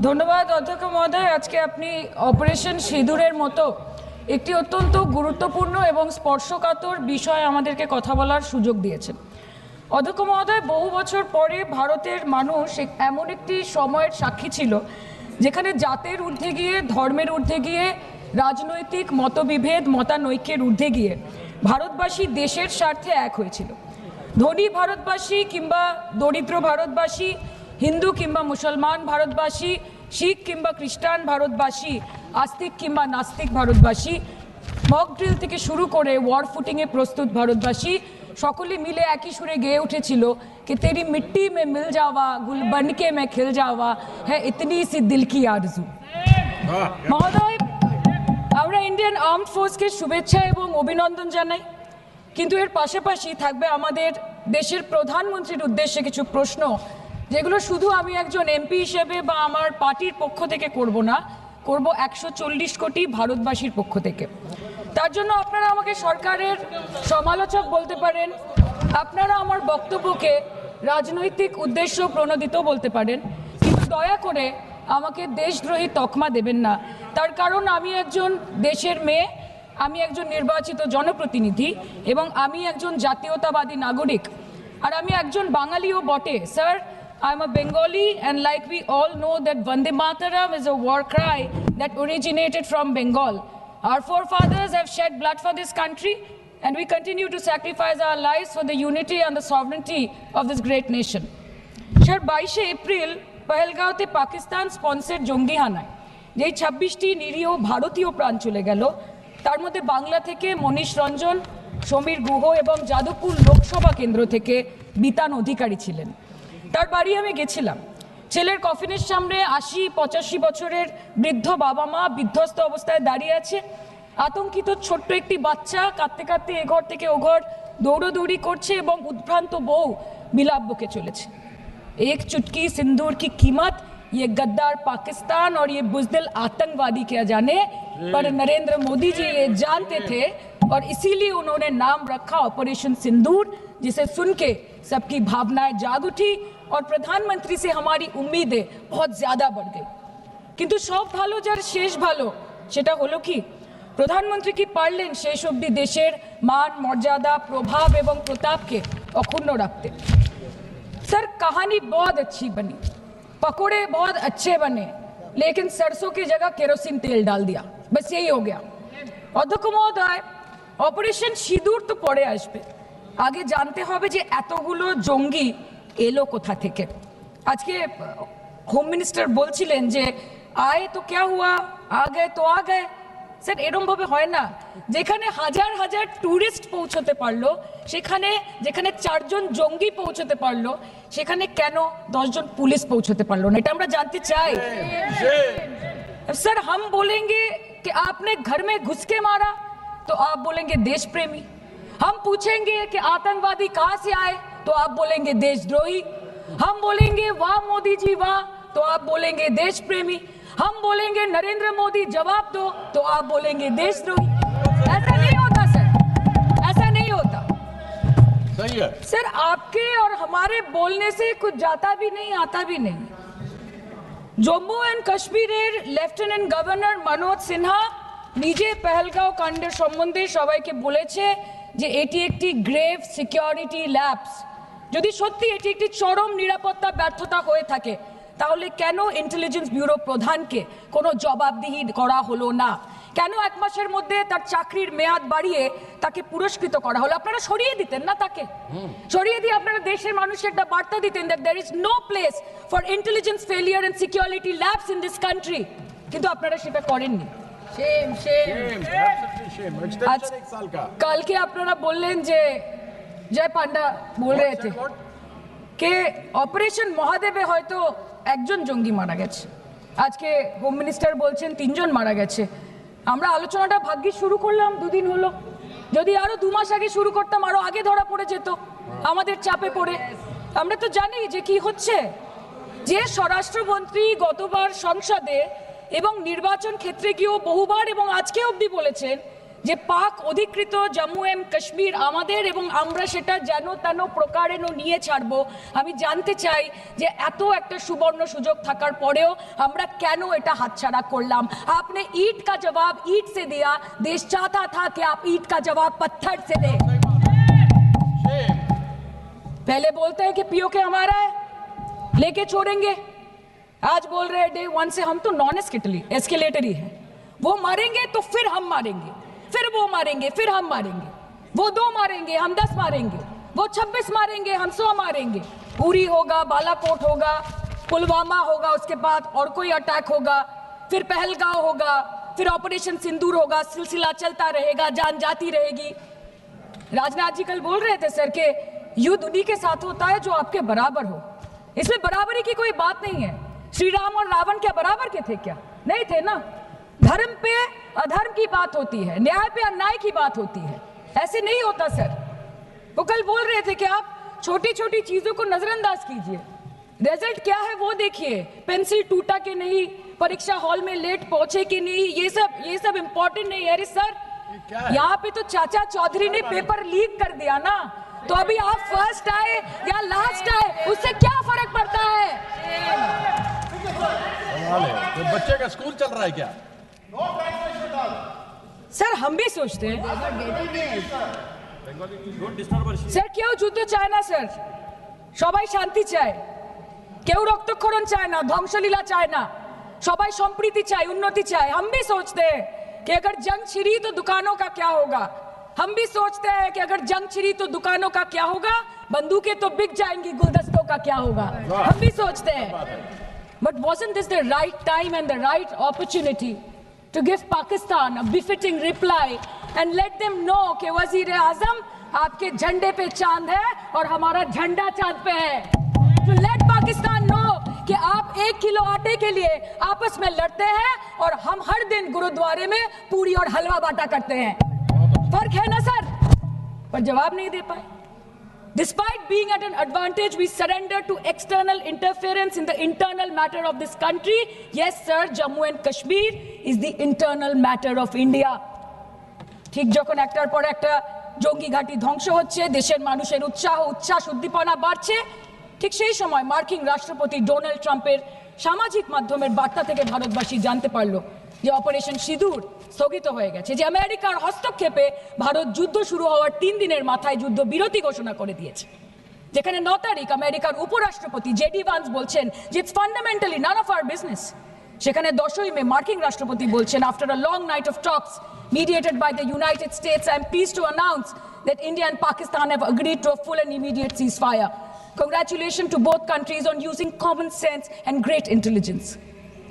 ধন্যবাদ অধ্যক্ষ মহোদয়। আজকে আপনি অপারেশন সিঁদুরের মতো একটি অত্যন্ত গুরুত্বপূর্ণ এবং স্পর্শকাতর বিষয় আমাদেরকে কথা বলার সুযোগ দিয়েছেন। অধ্যক্ষ মহোদয়, বহু বছর পরে ভারতের মানুষ এমন একটি সময়ের সাক্ষী ছিল যেখানে জাতের ঊর্ধ্বে গিয়ে, ধর্মের ঊর্ধ্বে গিয়ে, রাজনৈতিক মতবিভেদ, মতানৈক্যের ঊর্ধ্বে গিয়ে ভারতবাসী দেশের স্বার্থে এক হয়েছিল। ধনী ভারতবাসী কিংবা দরিদ্র ভারতবাসী, হিন্দু কিংবা মুসলমান ভারতবাসী, শিখ কিংবা খ্রিস্টান ভারতবাসী, আস্তিক কিংবা নাস্তিক ভারতবাসী, মক ড্রিল থেকে শুরু করে ওয়ার ফুটিংয়ে প্রস্তুত ভারতবাসী সকলে মিলে একই সুরে গেয়ে উঠেছিল कि तेरी मिट्टी में मिल जावा गुल बनके मैं खिल जावा है इतनी सी दिल की आरजू। মহোদয়, আমরা ইন্ডিয়ান আর্মড ফোর্সকে শুভেচ্ছা এবং অভিনন্দন জানাই, কিন্তু এর পাশাপাশি থাকবে আমাদের দেশের প্রধানমন্ত্রীর উদ্দেশ্যে কিছু প্রশ্ন, যেগুলো শুধু আমি একজন এমপি হিসেবে বা আমার পার্টির পক্ষ থেকে করব না, করব 140 কোটি ভারতবাসীর পক্ষ থেকে। তার জন্য আপনারা আমাকে সরকারের সমালোচক বলতে পারেন, আপনারা আমার বক্তব্যকে রাজনৈতিক উদ্দেশ্য প্রণোদিত বলতে পারেন, কিন্তু দয়া করে আমাকে দেশদ্রোহী তকমা দেবেন না। তার কারণ আমি একজন দেশের মেয়ে, আমি একজন নির্বাচিত জনপ্রতিনিধি এবং আমি একজন জাতীয়তাবাদী নাগরিক, আর আমি একজন বাঙালিও বটে। Sir, I am a Bengali, and like we all know that Vande Mataram is a war cry that originated from Bengal. Our forefathers have shed blood for this country, and we continue to sacrifice our lives for the unity and the sovereignty of this great nation. Sir, 22 April পহেলগাঁওতে Pakistan sponsored জঙ্গি হানায় যেই 26টি নিরীহ ভারতীয় প্রাণ চলে গেল, তার মধ্যে বাংলা থেকে মনীষ রঞ্জন, সমীর গুহ এবং যাদবপুর লোকসভা কেন্দ্র থেকে বিতান অধিকারী ছিলেন। তার বাড়ি আমি গেছিলাম। ছেলের কফিনের সামনে 80-85 বছরের বৃদ্ধ বাবা মা বিধ্বস্ত অবস্থায় দাঁড়িয়ে আছে। আতঙ্কিত ছোট্ট একটি বাচ্চা কাঁদতে কাঁদতে এ ঘর থেকে ও ঘর দৌড়োদৌড়ি করছে এবং উদ্ভ্রান্ত বউ বিলাপ বকে চলেছে। एक चुटकी सिंदूर की कीमत ये गद्दार पाकिस्तान और ये बुज़दिल आतंकवादी क्या जाने, पर नरेंद्र मोदी जी ये जानते थे और इसीलिए उन्होंने नाम रखा ऑपरेशन सिंदूर, जिसे सुन के सबकी भावनाएं जाग उठी और प्रधानमंत्री से हमारी उम्मीदें बहुत ज़्यादा बढ़ गई। किंतु सब भालो जार शेष भालो सेटा हलो कि प्रधानमंत्री की पारलेन शेष अब्दि देशेर मान मर्यादा प्रभाव एवं प्रताप के अक्षुण्ण रखते। सर, कहानी बहुत अच्छी बनी, पकोड़े बहुत अच्छे बने, लेकिन सरसों की जगह केरोसिन तेल डाल दिया, बस यही हो गया। অধ্যক্ষ মহোদয়, অপারেশন সিঁদুর তো পরে আসবে, আগে জানতে হবে যে এতগুলো জঙ্গি এলো কোথা থেকে। আজকে হোম মিনিস্টার বলছিলেন যে আয়ে তো ক্যা হুয়া, আ গয়ে তো আ গয়ে। স্যার, এরমভাবে হয় না। যেখানে হাজার হাজার ট্যুরিস্ট পৌঁছতে পারলো, সেখানে যেখানে 4 জন জঙ্গি পৌঁছতে পারলো, সেখানে কেন 10 জন পুলিশ পৌঁছতে পারলো না? এটা আমরা জানতে চাই। सर, हम बोलेंगे कि आपने घर में घुस के मारा तो आप बोलेंगे देश प्रेमी। हम पूछेंगे कि आतंकवादी कहां से आए तो आप बोलेंगे देशद्रोही। हम बोलेंगे वाह मोदी जी वाह तो आप बोलेंगे देश प्रेमी। हम बोलेंगे नरेंद्र मोदी जवाब दो तो आप बोलेंगे देशद्रोही। ऐसा नहीं होता सर, ऐसा नहीं होता। सही है सर, आपके और हमारे बोलने से कुछ जाता भी नहीं आता भी नहीं। জম্মু অ্যান্ড কাশ্মীরের লেফটেন্যান্ট গভর্নর মনোজ সিনহা নিজে পেহেলগাঁও কাণ্ডের সম্বন্ধে সবাইকে বলেছে যে এটি একটি গ্রেভ সিকিউরিটি ল্যাপস। যদি সত্যি এটি একটি চরম নিরাপত্তা ব্যর্থতা হয়ে থাকে, তাহলে কেন ইন্টেলিজেন্স ব্যুরো প্রধানকে কোনো জবাবদিহি করা হলো না? কেন 1 মাসের মধ্যে তার চাকরির মেয়াদ বাড়িয়ে তাকে পুরস্কৃত করা হলো? আপনারা সরিয়ে দিতেন না তাকে? সরিয়ে দিয়ে আপনারা দেশের মানুষকে একটা বার্তা দিতেন that there is no place for intelligence failure and security lapse in this country, কিন্তু আপনারা সেটা করেননি। shame absolutely shame extension 1 साल का। কালকে আপনারা বললেন যে জয় পান্ডা বল रहे थे कि অপারেশন মহাদেবে হয়তো 1 জন জঙ্গি মারা গেছে, আজকে হোম মিনিস্টার বলছেন 3 জন মারা গেছে। আমরা আলোচনাটা ভাগ্যে শুরু করলাম 2 দিন হলো, যদি আরো 2 মাস আগে শুরু করতাম আরো আগে ধরা পড়ে যেত আমাদের চাপে পড়ে। আমরা তো জানি যে কি হচ্ছে। যে স্বরাষ্ট্রমন্ত্রী গতবার সংসদে এবং নির্বাচন ক্ষেত্রে গিয়েও বহুবার এবং আজকে অবধি বলেছেন যে পাক অধিকৃত জম্মু এন্ড কাশ্মীর আমাদের এবং আমরা সেটা যেন তেন প্রকারেণ নিয়ে ছাড়বো। আমি জানতে চাই যে এত একটা সুবর্ণ সুযোগ থাকার পরেও আমরা কেন এটা হাতছাড়া করলাম। आपने ईंट का जवाब ईंट से दिया, देश चाहता था कि आप ईंट का जवाब पत्थर से दें। पहले बोलते हैं कि पीओके हमारा है, लेके छोड़ेंगे, आज बोल रहे हैं डे वन से हम तो नॉन एस्केलेटरी है, वो मारेंगे तो फिर हम मारेंगे, फिर वो मारेंगे, फिर हम मारेंगे, वो 2 मारेंगे हम 10 मारेंगे, वो 26 मारेंगे हम 100 मारेंगे। उरी होगा, बालाकोट होगा, पुलवामा होगा, उसके बाद और कोई अटैक होगा, फिर पहलगांव होगा, फिर ऑपरेशन सिंदूर होगा, सिलसिला चलता रहेगा, जान जाती रहेगी। राजनाथ जी कल बोल रहे थे सर के युद्ध उन्हीं के साथ होता है जो आपके बराबर हो। इसमें बराबरी की कोई बात नहीं है। श्री राम और रावण क्या बराबर के थे क्या? नहीं थे ना। धर्म पे अधर्म की बात होती है, न्याय पे अन्याय की बात होती है, ऐसे नहीं होता सर। वो कल बोल रहे थे कि आप छोटी छोटी चीजों को नजरअंदाज कीजिए, रिजल्ट क्या है वो देखिए, पेंसिल टूटा कि नहीं, परीक्षा हॉल में लेट पहुंचे कि नहीं, ये सब इंपॉर्टेंट नहीं है। अरे सर यहाँ पे तो चाचा चौधरी ने पेपर लीक कर दिया ना, तो अभी आप फर्स्ट आए या लास्ट आए उससे क्या फर्क पड़ता है? तो बच्चे का स्कूल चल रहा है क्या? सर हम भी सोचते हैं স্যার কেউ যুদ্ধ চায় না স্যার, সবাই শান্তি চায়, কেউ রক্তক্ষরণ চায় না, ধ্বংসলীলা চায় না, সবাই সম্প্রীতি চায়, উন্নতি চায়। हम भी सोचते हैं कि अगर जंग छिड़ी तो दुकानों का क्या होगा, हम भी सोचते हैं कि अगर जंग छिड़ी तो दुकानों का क्या होगा, बंदूकें तो बिक जाएंगी, गुलदस्तों का क्या होगा, हम भी सोचते हैं। But wasn't this the right time and the right opportunity to give Pakistan a befitting reply and let them know कि वजीर आजम आपके झंडे पे चांद है और हमारा झंडा चांद पे है। To let Pakistan know कि आप 1 किलो आटे के लिए आपस में लड़ते हैं और हम हर दिन गुरुद्वारे में पूरी और हलवा बांटा करते हैं। फर्क है ना सर? पर जवाब नहीं दे पाए। Despite being at an advantage, we surrender to external interference in the internal matter of this country. Yes, sir, Jammu and Kashmir is the internal matter of India. ঠিক যখন একটার পর একটা জঙ্গি ঘাঁটি ধ্বংস হচ্ছে, দেশের মানুষের উচ্ছ্বাস উদ্দীপনা বাড়ছে, ঠিক সেই সময় মার্কিন রাষ্ট্রপতি ডোনাল্ড ট্রাম্পের সামাজিক মাধ্যমের বার্তা থেকে ভারতবাসী জানতে পারলো যে অপারেশন সিঁদুর স্থগিত হয়ে গেছে, যে আমেরিকার হস্তক্ষেপে ভারত যুদ্ধ শুরু হওয়ার 3 দিনের মাথায় যুদ্ধ বিরতি ঘোষণা করে দিয়েছে। যেখানে 9 তারিখ আমেরিকার উপরাষ্ট্রপতি জেডি ভান্স বলছেন যে it's fundamentally none of our business. সেখানে 10ই মে মার্কিন রাষ্ট্রপতি বলছেন, after a long night of talks mediated by the United States, I am pleased to announce that India and Pakistan have agreed to a full and immediate ceasefire. Congratulations to both countries on using common sense and great intelligence.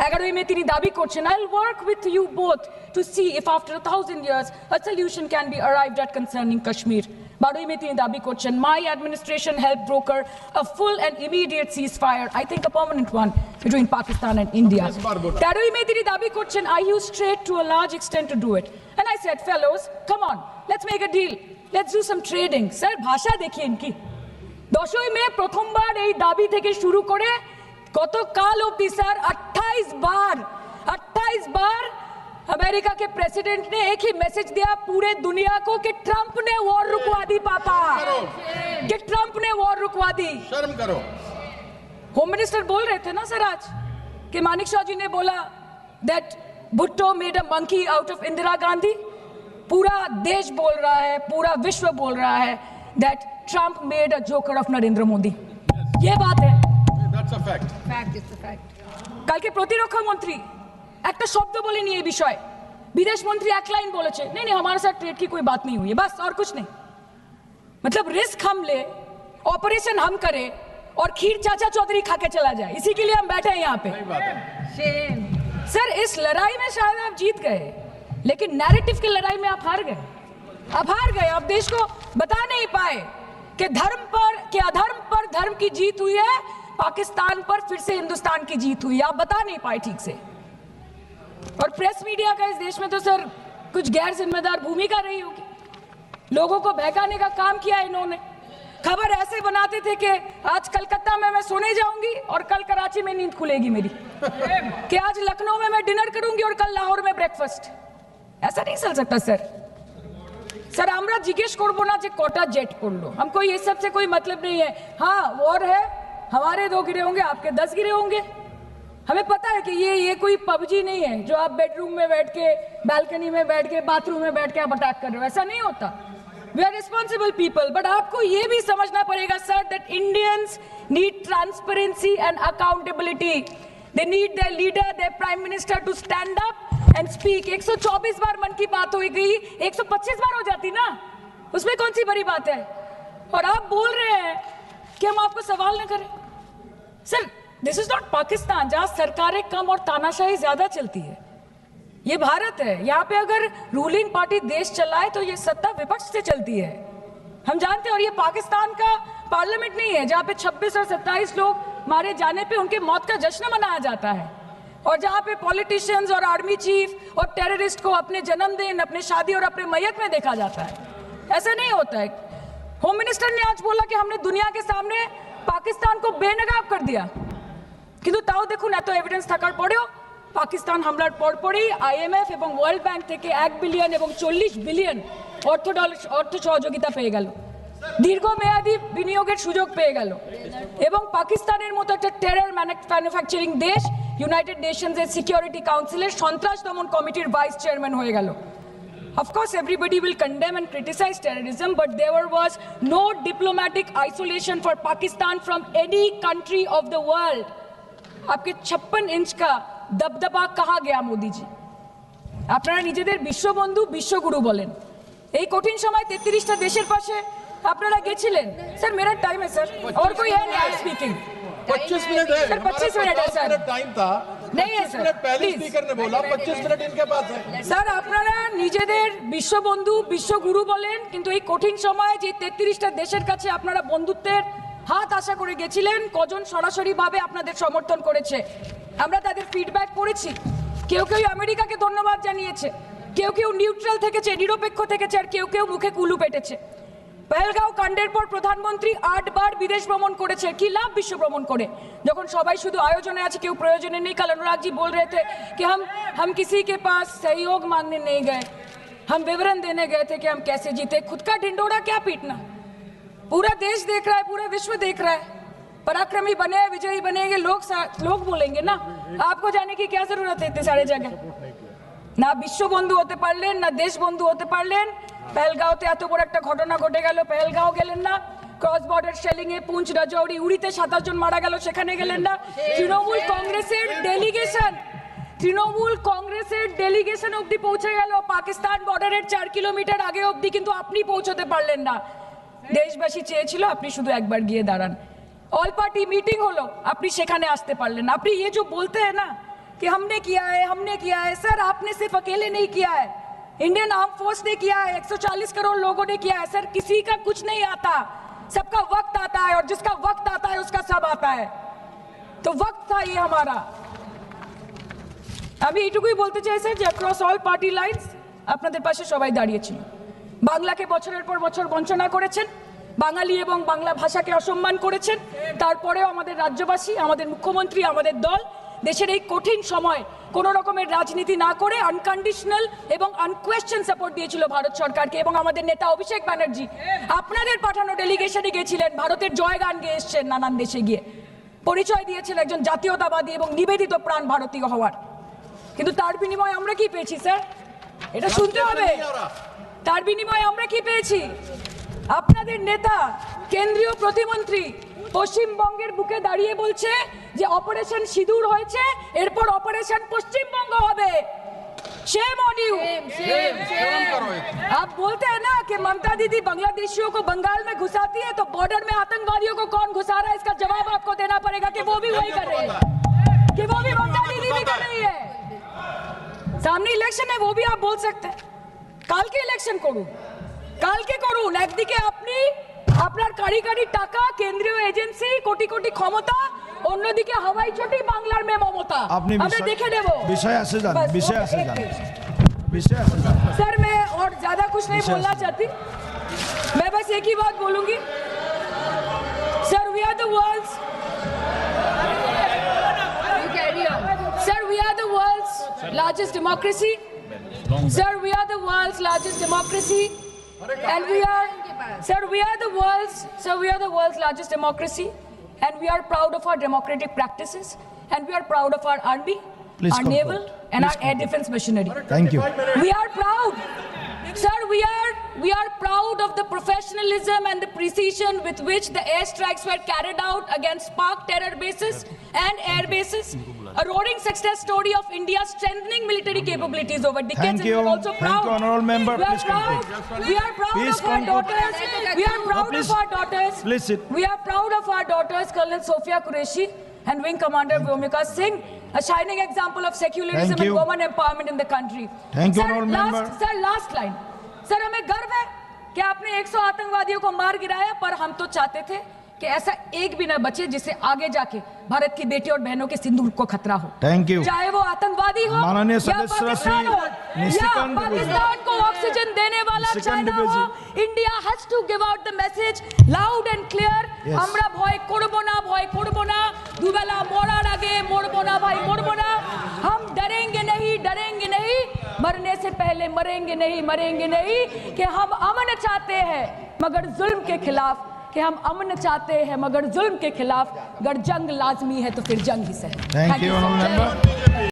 11ই মে তিনি দাবি করছেন, I'll work with you both to see if after 1000 years a solution can be arrived at concerning Kashmir. 12ই মে তিনি দাবি করছেন, my administration helped broker a full and immediate ceasefire, I think a permanent one, between Pakistan and India. 13ই মে তিনি দাবি করছেন, I used trade to a large extent to do it. And I said, fellows, come on, let's make a deal. Let's do some trading. Sir, ভাষা দেখিয়ে ইনকি। 10ই মে প্রথমবার এই দাবি থেকে শুরু করে গতকাল অবধি স্যার 28 बार अमेरिका के प्रेसिडेंट ने एक ही मैसेज दिया पूरे दुनिया को कि ट्रंप ने वॉर रुकवा दी पापा, कि ट्रंप ने वॉर रुकवा दी। शर्म करो। होम मिनिस्टर बोल रहे थे ना सर आज कि मानिक शाह जी ने बोला that Bhutto made a monkey out of Indira Gandhi. पूरा देश बोल रहा है, पूरा विश्व बोल रहा है that Trump made a joker of Narendra Modi. ये बात है, That's a fact. Fact is a fact. কালকে প্রতিরক্ষা মন্ত্রী একটা শব্দ বলেনি এই বিষয়ে, विदेश मंत्री एक लाइन बोले नहीं नहीं हमारे साथ ट्रेड की कोई बात नहीं हुई है, बस और कुछ नहीं। मतलब रिस्क हम ले, ऑपरेशन हम करें और खीर चाचा चौधरी खा के चला जाए, इसी के लिए हम बैठे हैं यहाँ पे। Shame. सर इस लड़ाई में शायद आप जीत गए, लेकिन नैरेटिव की लड़ाई में आप हार गए। आप देश को बता नहीं पाए कि धर्म पर कि अधर्म पर धर्म की जीत हुई है, पाकिस्तान पर फिर से हिंदुस्तान की जीत हुई, आप बता नहीं पाए ठीक से। और प्रेस मीडिया का इस देश में तो सर कुछ गैर जिम्मेदार भूमिका रही होगी, लोगों को बहकाने का काम किया इन्होंने। खबर ऐसे बनाते थे कि आज कलकत्ता में मैं सोने जाऊंगी और कल कराची में नींद खुलेगी मेरी, कि आज लखनऊ में मैं डिनर करूंगी और कल लाहौर में ब्रेकफास्ट। ऐसा नहीं चल सकता सर। सर আমরা জিজ্ঞেস করব না যে কটা জেট পড়লো हमको ये सब से कोई मतलब नहीं है हाँ वॉर है हमारे 2 गिरे होंगे आपके 10 गिरे होंगे हमें पता है कि ये कोई पबजी नहीं है जो आप बेडरूम में बैठ के बालकनी में बैठ के बाथरूम में बैठ के आप अटैक कर रहे हो ऐसा नहीं होता we are responsible people but आपको ये भी समझना पड़ेगा sir that Indians need transparency and accountability they need their leader their prime minister to stand up and speak 124 बार मन की बात हो गई 125 बार हो जाती ना उसमें कौन सी बड़ी बात है और आप बोल रहे हैं कि हम आपको सवाल न करें sir this is not Pakistan जहां सरकारें कम और तानाशाही ज्यादा चलती है ये भारत है यहाँ पे अगर रूलिंग पार्टी देश चलाए तो ये सत्ता विपक्ष से चलती है हम जानते हैं और ये पाकिस्तान का पार्लियामेंट नहीं है जहाँ पे 26 और 27 लोग मारे जाने पे उनके मौत का जश्न मनाया जाता है और जहाँ पे पॉलिटिशियंस और आर्मी चीफ और टेररिस्ट को अपने जन्मदिन अपने शादी और अपने मैयत में देखा जाता है ऐसा नहीं होता है होम मिनिस्टर ने आज बोला कि हमने दुनिया के सामने पाकिस्तान को बेनकाब कर दिया কিন্তু তাও দেখুন এত এভিডেন্স থাকার পরেও পাকিস্তান হামলার পরপরই আইএমএফ এবং ওয়ার্ল্ড ব্যাংক থেকে 1 বিলিয়ন এবং 40 বিলিয়ন অর্থ সহযোগিতা পেয়ে গেল দীর্ঘমেয়াদী বিনিয়োগের সুযোগ পেয়ে গেল এবং পাকিস্তানের মতো একটা টেরর ম্যানুফ্যাকচারিং দেশ ইউনাইটেড নেশনসের সিকিউরিটি কাউন্সিলের সন্ত্রাস দমন কমিটির ভাইস চেয়ারম্যান হয়ে গেল Of course, everybody will condemn and criticize terrorism, but there was no diplomatic isolation for Pakistan from any country of the world. आपके 56 इंच का दबदबा कहाँ गया मोदी जी আপনারা নিজেদের বিশ্ববন্ধু বিশ্বগুরু বলেন এই কঠিন সময় 33টা দেশের পাশে আপনারা গেছিলেন স্যার मेरा टाइम है सर और कोई है नहीं स्पीकिंग 25 मिनट है सर 25 मिनट है सर टाइम था नहीं है सर मिनट पहले स्पीकर ने बोला 25 मिनट इनके पास है স্যার আপনারা নিজেদের বিশ্ববন্ধু বিশ্বগুরু বলেন কিন্তু এই কঠিন সময় যে 33টা দেশের কাছে আপনারা বন্ধুত্বের হাত আশা করে গেছিলেন কজন সরাসরি ভাবে আপনাদের সমর্থন করেছে আমরা তাদের ফিডব্যাক পড়েছি কেউ কেউ আমেরিকাকে ধন্যবাদ জানিয়েছে কেউ কেউ নিউট্রাল থেকেছে নিরপেক্ষ থেকেছে আর কেউ কেউ মুখে কুলু পেটেছে পহেলগাঁও কাণ্ডের পর প্রধানমন্ত্রী 8 বার বিদেশ ভ্রমণ করেছে কি লাভ বিশ্ব ভ্রমণ করে যখন সবাই শুধু আয়োজনে আছে কেউ প্রয়োজনে নেই কাল अनुराग जी बोल रहे थे कि हम किसी के पास सहयोग मांगने नहीं गए हम विवरण देने गए थे कि हम कैसे जीते खुद का ढिंडोरा क्या पीटना पूरा देश देख रहा है पूरा विश्व देख रहा है पराक्रमी बने विजयी बनेंगे लोग बोलेंगे ना आपको जाने की क्या जरूरत है इतने सारे जगह না বিশ্ববন্ধু হতে পারলেন না দেশবন্ধু হতে পারলেন পেহেলগাঁওতে এত বড় একটা ঘটনা ঘটে গেল পেহেলগাঁও গেলেন না ক্রস বর্ডার শেলিং এ পুঞ্চ রাজৌরি উড়িতে 27 জন মারা গেল সেখানে গেলেন না তৃণমূল কংগ্রেসের ডেলিগেশন অবধি পৌঁছে গেল পাকিস্তান বর্ডারের 4 কিলোমিটার আগে অবধি কিন্তু আপনি পৌঁছতে পারলেন না দেশবাসী চেয়েছিল আপনি শুধু একবার গিয়ে দাঁড়ান ऑल पार्टी मीटिंग হলো আপনি সেখানে আসতে পারলেন আপনি ये जो बोलते हैं ना कि हमने किया है सर आपने सिर्फ अकेले नहीं किया है इंडियन आर्म फोर्स ने किया है 140 करोड़ लोगों ने किया है सर किसी का कुछ नहीं आता सबका वक्त आता है और जिसका वक्त आता है उसका सब आता है तो वक्त था ये हमारा আমি এইটুকুই বলতে চাই স্যার যে অ্যাক্রস অল পার্টি লাইনস আপনাদের পাশে সবাই দাঁড়িয়েছিল বাংলাকে বছরের পর বছর বঞ্চনা করেছেন বাঙালি এবং বাংলা ভাষাকে অসম্মান করেছেন তারপরেও আমাদের রাজ্যবাসী আমাদের মুখ্যমন্ত্রী আমাদের দল দেশের এই কঠিন সময় কোনো রকমের রাজনীতি না করে আনকন্ডিশনাল এবং আনকোয়েশ্চন সাপোর্ট দিয়েছিল ভারত সরকারকে এবং আমাদের নেতা অভিষেক ব্যানার্জি আপনাদের পাঠানো ডেলিগেশনে গিয়েছিলেন ভারতের জয়গান গেয়ে এসছেন নানান দেশে গিয়ে পরিচয় দিয়েছেন একজন জাতীয়তাবাদী এবং নিবেদিত প্রাণ ভারতীয় হওয়ার কিন্তু তার বিনিময়ে আমরা কি পেয়েছি স্যার এটা শুনতে হবে তার বিনিময়ে আমরা কি পেয়েছি আপনাদের নেতা কেন্দ্রীয় প্রতিমন্ত্রী পশ্চিমবঙ্গের বুকে দাঁড়িয়ে বলছে যে অপারেশন সিঁদুর হয়েছে এরপর অপারেশন পশ্চিমবঙ্গ হবে शेम ऑन यू आप बोलते हैं ना कि ममता दीदी बांग्लादेशियों को बंगाल में घुसाती है तो बॉर्डर में आतंकवादियों को कौन घुसा रहा है इसका जवाब आपको देना पड़ेगा कि वो भी वही कर रही है कि वो भी ममता दीदी भी कर रही है सामने इलेक्शन है वो भी आप बोल सकते हैं काल के इलेक्शन করুন কালকে করুন একদিকে আপনি আপনার কারিগরি টাকা কেন্দ্রীয় এজেন্সি কোটি কোটি ক্ষমতা অন্যদিকে হাওয়াই চটি বাংলার মে মমতা আমরা দেখে নেব विषय से जान सर मैं और ज्यादा कुछ नहीं बोलना चाहती मैं बस एक ही बात बोलूंगी sir we are the world's sir we are the world's largest democracy sir we are the world's largest democracy and we are the world's largest democracy, and we are proud of our democratic practices, and we are proud of our army, Please our conclude. naval, and our air defense machinery. Thank you. We are proud, sir. We are proud of the professionalism and the precision with which the airstrikes were carried out against Pak terror bases and air bases. A roaring success story of India's strengthening military capabilities over decades. Thank And you. we are also Thank proud. you, honorable member. We are Please proud. conclude. We are proud Please of our conclude. daughters. We are proud please. of our daughters. Please sit. We are proud of our daughters, Colonel Sophia Qureshi and Wing Commander Vyomika Singh, a shining example of secularism Thank and you. women empowerment in the country. Thank you, Sir, honorable member. last line. Sir, हमें गर्व है कि आपने 100 आतंकवादियों को मार गिराया, पर हम तो चाहते थे कि ऐसा एक भी न बचे जिससे आगे जाके भारत की बेटी और बहनों के सिंदूर को खतरा हो। Thank you. चाहे वो आतंकवादी हो माननीय या सदस्य पाकिस्तान हो या निशिकांत पाकिस्तान को ऑक्सीजन देने वाला निशिकांत चाइना हो, India has to give out the message loud and clear. Yes. আমরা ভয় করব না, দুবেলা মরার আগে মরবো না ভাই, মরবো না। हम डरेंगे नहीं, मरने से पहले मरेंगे नहीं, कि हम अमन चाहते हैं मगर जुल्म के खिलाफ, कि हम अमन चाहते हैं मगर जुल्म के खिलाफ। अगर जंग लाजमी है तो फिर जंग ही सही। Thank you, sir. honorable जय member.